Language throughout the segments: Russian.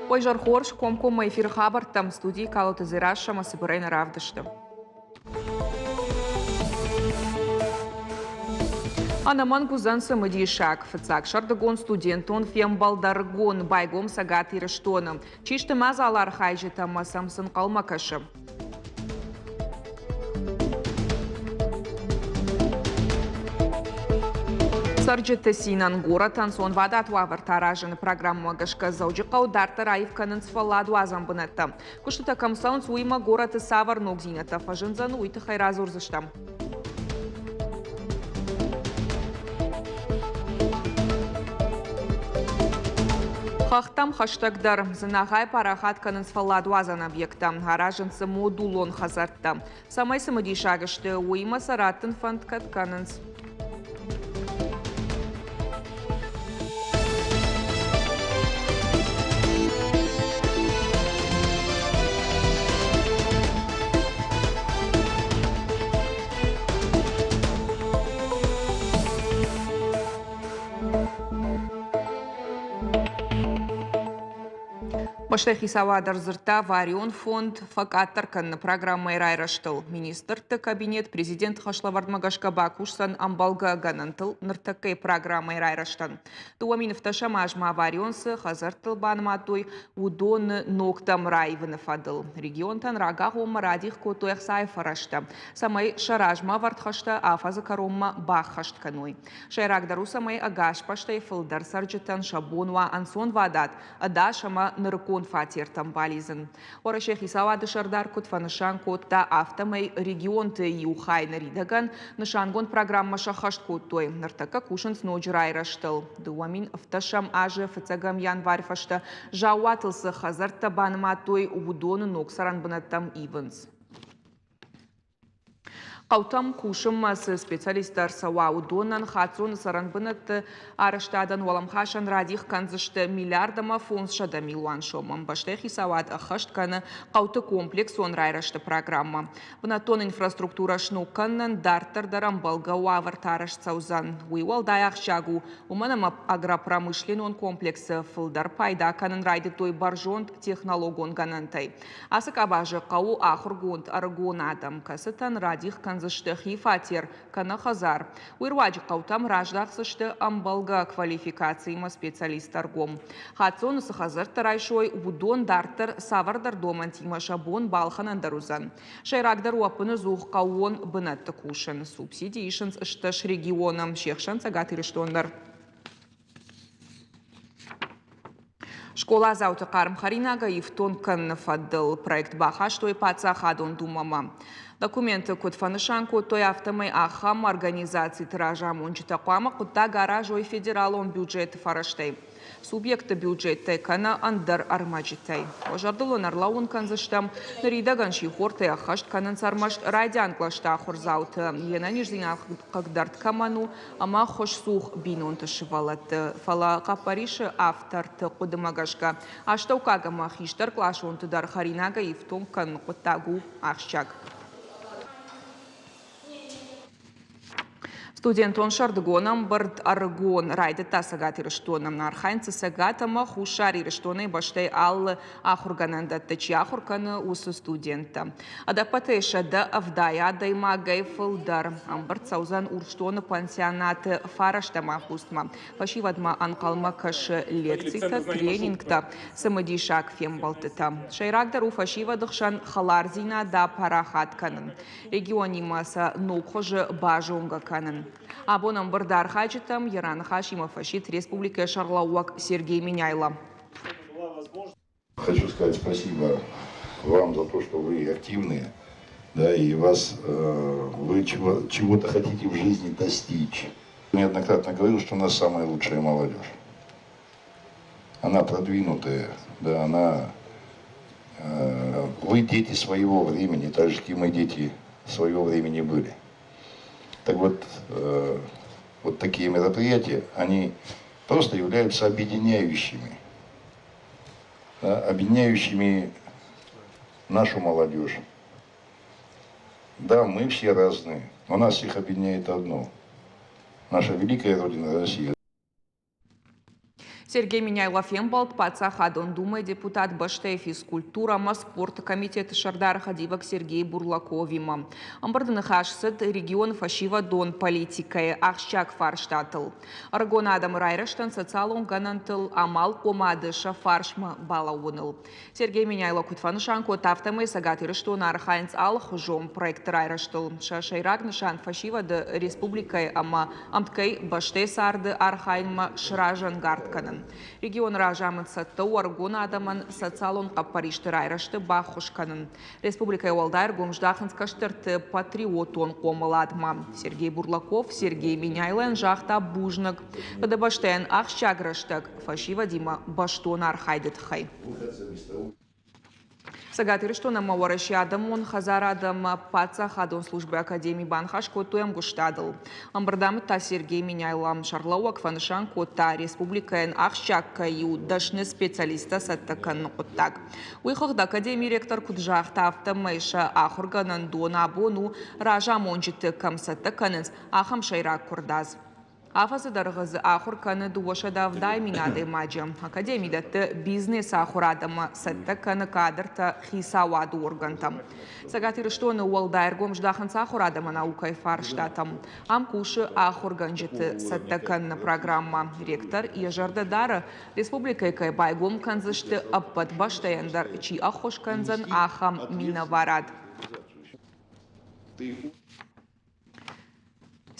Ойжар хорш комкома эфир хабар там студии калоты зираша масыбырайна равдышты. Анаман гузанса мадишак, фацак шардагон студентон фембалдаргон байгом сагат ирыштоны. Чишты мазалар хайжита масамсын калмакашы. Сарджета Синан город тансон вадат вавар таражен программу гашка заужикау дарта раивканын сфаладу азамбынетта. Куштута камсаун суима город савар ногзинета фажинзан уйты хайразурзыштам. Хахтам хаштагдар занагай парахат канын сфаладу азан объекта. Араженцы модулон хазартта. Самай самадишагашты уима саратын фанткат канынс. Баштахи савадар зырта варион фонд факаттар канны программа райраштыл. Министр кабинет президент хашлавардмагашка бакушсан амбалга ганантыл ныртакай программа райраштан. Туаминов ташамажма варионсы хазартыл банматуй удон ноктам райвыны фадыл. Регионтан рагахом радих котуях сайфарашта. Самай шаражма вартхашта афазы каромма бахашт кануй. Шайрагдару самай агаш паштай фылдар сарджитан шабонва ансон вадат. Адашама ныркон фатир тамбализен. Орашехи савады шардар кут фанышан котта автомай регион ты юхай наридаган нышангон программа шахашт коттой. Нартака кушан сноджрай раштыл. Дуамин вташам аже фацагам январь фашта жауатылсы хазарта банматой удоны ноксаран бынаттам ивенс. Қаутам кушым специалистар сауа удонан хатсон саранбынат араштадан уаламхашан радих канзышты миллиардама фонсшада милуан шомам. Баштехи савад ахашт каны қауты комплекс он райрашты программа. Бынатон инфраструктура шнуканнан дартар дарамбалга уавар тараш цаузан. Уивал даяқ шагу уманама агропромышленон комплексы фылдар пайда канын райды той баржонт технологон ганантай. Асык абажы қау ахыргонт аргон адам касытан радих канзышты фатир кана хазар. Уирваджи қаутам раждақсышты амбалга квалификацияма специалисттаргом. Хатсон хазар тарайшой удон дартар савардар домантима шабон балханан дарузан. Шайрагдар уапыны зух қауон бынатты кушын. Субсидиишынс ыштыш регионам шекшан сагатырыштондар. Школа зауты қарым харинага ифтон кан фаддыл проект баха, что и паца хадон думама. Документы код фанышан код той автомой ахам организации тиража мончита қуама кутта гараж ой федералон бюджет фараштей. Субъекты бюджеттай кана андар армаджитай. Ожардылон арлаун канзыштам наридаган шихортай ахашт канан сармашт радиан клашта хорзауты. Ена ниждина кагдарт каману, ама хош сух бинон ташивалат. Фала капариши авторты кудымагашка. Аштаукага махиштар клашон тыдар харинага ифтом кан кутагу ахшчак. Студент он шардгоном бард аргон райды та сагат ирыштоном на архайнцы сагатама хушар ирыштоны баштай ал ахургананда тачи ахурканы усы студента. Адапатеша да авдая дайма гайфылдар амбард саузан урштоны пансионаты фараштама пустма. Пашивадма анкалма каш лекцийта тренингта самодишак фембалтыта. Шайрагдару фашива дыхшан халарзина да парахат канын. Регионимаса нокхожы бажонга канын. Абонам бардар хачитам Яран Хашимов фашит Республика Шарлауак Сергей Меняйло. Хочу сказать спасибо вам за то, что вы активные, да, и вас, вы чего-то хотите в жизни достичь. Неоднократно говорил, что у нас самая лучшая молодежь. Она продвинутая, да, она, вы дети своего времени, так же, как и мы дети своего времени были. Так вот, вот такие мероприятия, они просто являются объединяющими, да, объединяющими нашу молодежь. Да, мы все разные, но нас всех объединяет одно. Наша великая Родина Россия. Сергей Миняйлов Фембалт, Пацахадон Думай, депутат Баште физкультура, спорт комитет Шардар Хадивак Сергей Бурлаковима. Амбардын хашсыд регион фашива дон политикая Ахщак Фарштатл. Аргон Адам Райраштан социалон ганантыл амал комадыша фаршма балауныл. Сергей Миняйлов Кутфаншанко тафтамы сагатырыштон архайнц ал хужом проект Райраштыл. Шашайрагнышан фашива да республикая ама амткай Баште сарды архайнма шражан гартканын. Регион ражамын сатты Аргон Адаман социалон қаппаришты райрашты бахушканын. Республика Уалдайр гомждахынс каштырты патриотон комыладма. Сергей Бурлаков, Сергей Миняйлен жахта бужнық. Баштен ахщаграштық фашива дима баштон архайдет хай. Сагатыры, что на Мауараши Адамон, Хазар Адам, Паца, Хадон службы Академии Банхаш, Котуем Гуштадл. Амбардам та Сергей Миняйлам, Шарлауак, Фаншан, Кота, Республика Н. Ахщак, Ю, Дашны специалиста Саттакан Коттак. Уихах да Академии ректор Куджах, Тафта, Мэйша, Ахурганан, Дона, Бону, Ража Мончит, Камсаттаканец, Ахам Шайрак Курдаз. Афасы дарғыз ахур каны дуаша давдай минады маджам. Академидаты бизнес ахурадама сатта каны кадрта хисаваду органтам. Сагатыры, что на Уалдайр гомждаханц ахурадама наукай фарштатам. Амкуши ахур ганжиты сатта каны программа. Ректор Ежарда Дара Республика Кайбай гом канзышты аппат баштаяндар, чи ахош канзан ахам минаварад.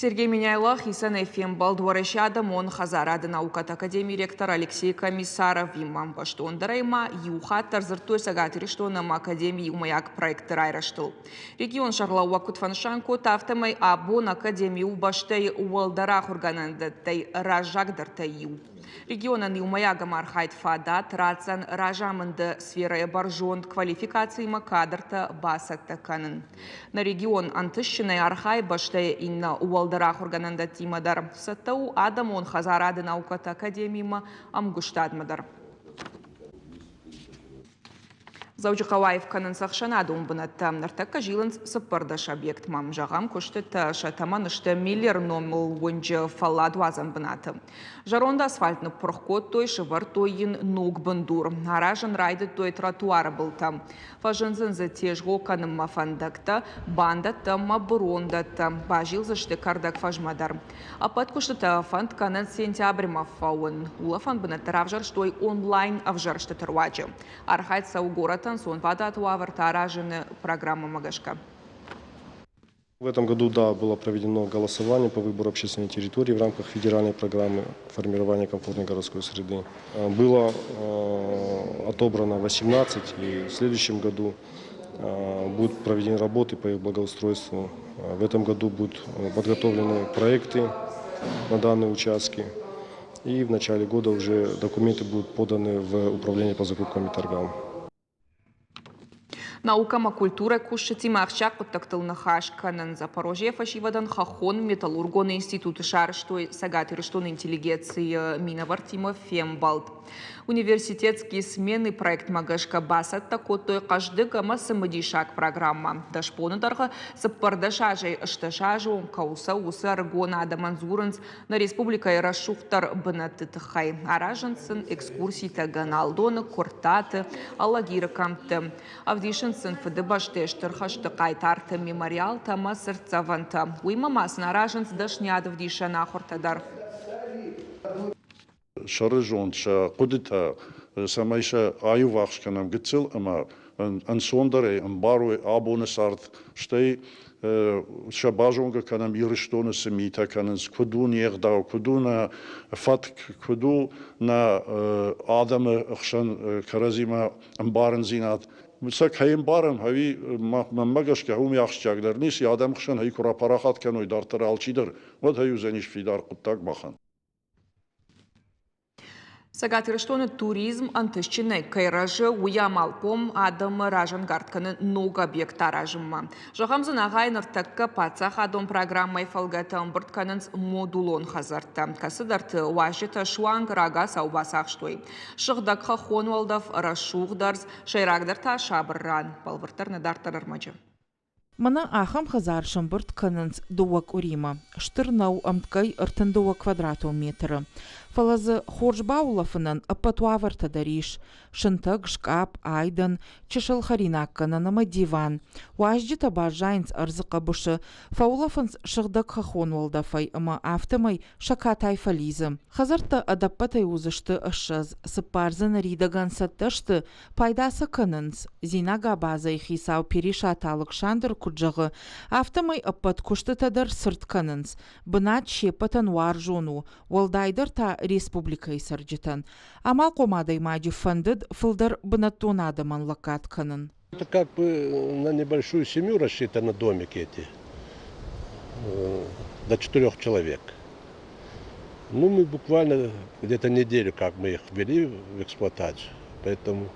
Сергей Миняйлах, Исан Фембал, Двореща Адамон, Хазарады наукат Академии ректор Алексей Комиссаров, Вимам Баштон Дарайма, Юхат Тарзартуй Сагатыри, что нам Академии Умаяк проект Райраштыл. Регион Шарлауа Кутфаншанко, Тафтамай Абон Академию Баштей Уалдара Хурганандатай Ражагдартаю. Региона Умаяга Мархайт Фадат, Рацан Ражаманда сфера баржон квалификации Макадарта Басата Канан. На регион Антыщиной Архай Баштей Инна Уалдара Хургананда Тимадар, Сатау Адамон Хазарады наукат Академима Амгуштадмадар. Заучи Хаваев канан сахшанаду умбанатта. Нартакка жиланс саппардаш объект мам. Жағам көштет шатаманышты миллер номыл онжы фалладу азамбаната. Жаронда асфальтны проход той шывар тойын ног бандур. Аражан райды той тротуара был там. Фажынзын за тежго каным мафандакта, бандата мабурондата. Бажил зашты кардак фажмадар. Апат көштета фанд канан сентябрь мафауын. Улафан баната равжар штой онлайн авжар штатарвачы. Архайт саугората сон вадат уавартаражены программа Магашка. В этом году, да, было проведено голосование по выбору общественной территории в рамках федеральной программы формирования комфортной городской среды. Было отобрано 18, и в следующем году будут проведены работы по их благоустройству. В этом году будут подготовлены проекты на данные участки. И в начале года уже документы будут поданы в управление по закупкам и торгам. Наукама культура кушати махчак подтактыл на хашканан Запорожье фашивадан хахон металлургон институт шар, что сагатыр, что на интеллигенции Минавартима Фембалт. Университетские смены проект Магашка Басат такой той каждый гама самодишак программа. Дашпонадарха саппардашажей шташажу кауса уса Аргона Адаманзуранс на республика Ирашухтар Бенатытхай. Аражансын экскурсии таганалдона кортаты Аллагиракамты. Авдишинсын фдебаштештер хаштакайтарты мемориал тама сырцаванта. Уймамас наражанс дашнядов дишана хортадар. Шарыжон ша кудита самайша аю вахшканам гцил ама ансондаре амбаруе абонесарт штей шабажонга канам ирштона семита канас кудун ягда кудуна фат куду на адама хшан каразима амбарен зинат Мысак хайым барым, хави маммагашка хум яхшчагдар нис, ядам хшан хай кура парахат каной дартар алчидыр. Вот хаю заниш фидар куттак бахан. Сагатыр, что на туризм антыщины кайражы уямалпом адам ражан гартканы ног объекта ражымма. Жағамзын ағай ныртакка пацах адом программай фалгата ымбыртканынс модулон хазарта. Касыдарты уажыта шуанг рага саубасақ штой. Шықдакха хонуалдав рашуғдарз шайрагдарта шабырран. Балвыртарны дартарар мачы. Мана ахам хазар шамбырт канынс дуак урима. Штырнау амткай ыртындуа квадрату метры. фалазы Хоржбаулафынан аппатуаварта дариш, шынтык, шкап, айдан, чешыл харинаккананама диван. Уажджи табажайнц арзыка бұшы, фаулафынс шығдық хахон олдафай, ама автомай шакатай фализы. Хазарта адаппатай узышты ышыз, сыппарзын ридаган саттышты, пайдасы кынынс. Зинага база ихисау перишат Александр Куджағы, автомай аппат кушты тадар сырт кынынс. Бынат шепатан варжону, Волдайдар та республикай сарджитан. Амал комадай маджи фандыд фылдар бынаттонадаман лакат кынын. Это как бы на небольшую семью рассчитаны домики эти, до 4 человек. Ну, мы буквально где-то неделю, как мы их ввели в эксплуатацию, поэтому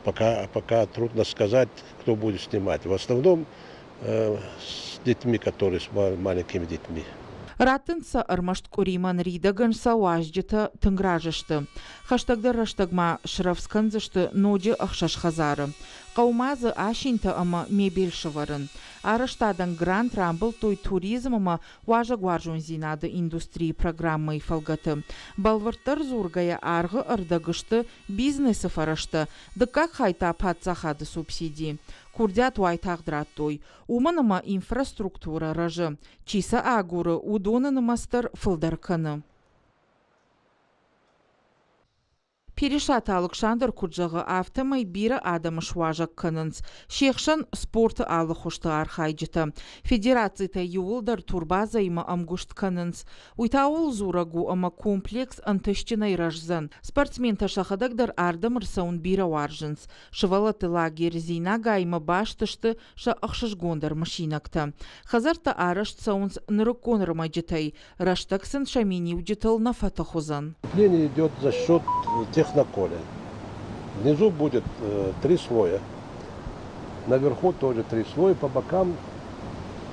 пока трудно сказать, кто будет снимать. В основном с детьми, которые с маленькими детьми. Ратынса армашт куриман ридагынса уажджита тынгражышты. Хаштагдар раштагма шыравсканзышты ноджи ахшаш хазары. Қаумазы ашинта ама мебель шыварын. Араштадан грант рамбыл той туризм ама уажа гуаржун зинады индустрии программы фалгаты. Балварттар зургая арғы ырдагышты бизнесі фарашты. Дыкак хайта патсахады субсидии. Курдят уайтагдырат той. Уманама инфраструктура рajı. Чиса агуры удонаны мастер фылдарканы. Перешат Александр Куджағы автомай бирі адамы шуажақ кынынс. Шекшын спорты алы хушты архайджыты. Федерацията юылдар турбаза има амгушт кынынс. Уйтауыл зурагу ама комплекс антышчынай рajзын. Спортсмен ташахадагдар ардым рсаун бирі варжынс. Шывалаты лагер зинага има баштышты ша ақшышгондар машинакты. Хазарта арышт саунс нырыкон рымайджытай. Раштаксын шамини уджытыл на фатахузан. Отопление идет за счет техноколя. Внизу будет 3 слоя. Наверху тоже 3 слоя, по бокам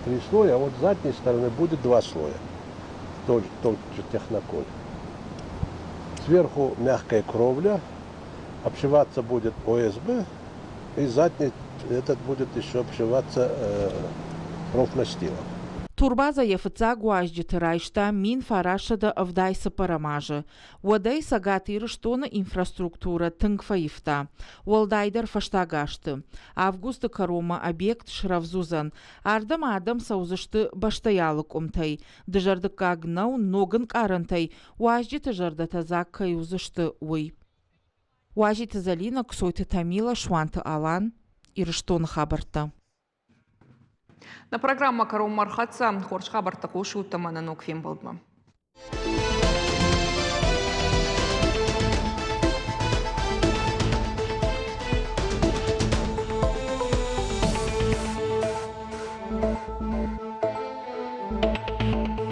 3 слоя, а вот с задней стороны будет 2 слоя. Тоже техноколь. Сверху мягкая кровля, обшиваться будет ОСБ, и задний этот будет еще обшиваться профнастилом. Турбаза ефыца гуажджыты райшта мин фарашада авдайса парамажы. Уадай сагатыры штона инфраструктура тынгфаифта. Уалдайдар фаштагашты. Августа карома объект шравзузан. Ардам адам саузышты баштаялык умтай. Дыжардык агнау ногын карантай. Уажджыты жардата заккай узышты уй. Уажджыты залина ксойты тамила шванты алан. Ирыштон хабарта. На программа «Карум Мархатса» Хорш Хабар також утамана ноквим болдма.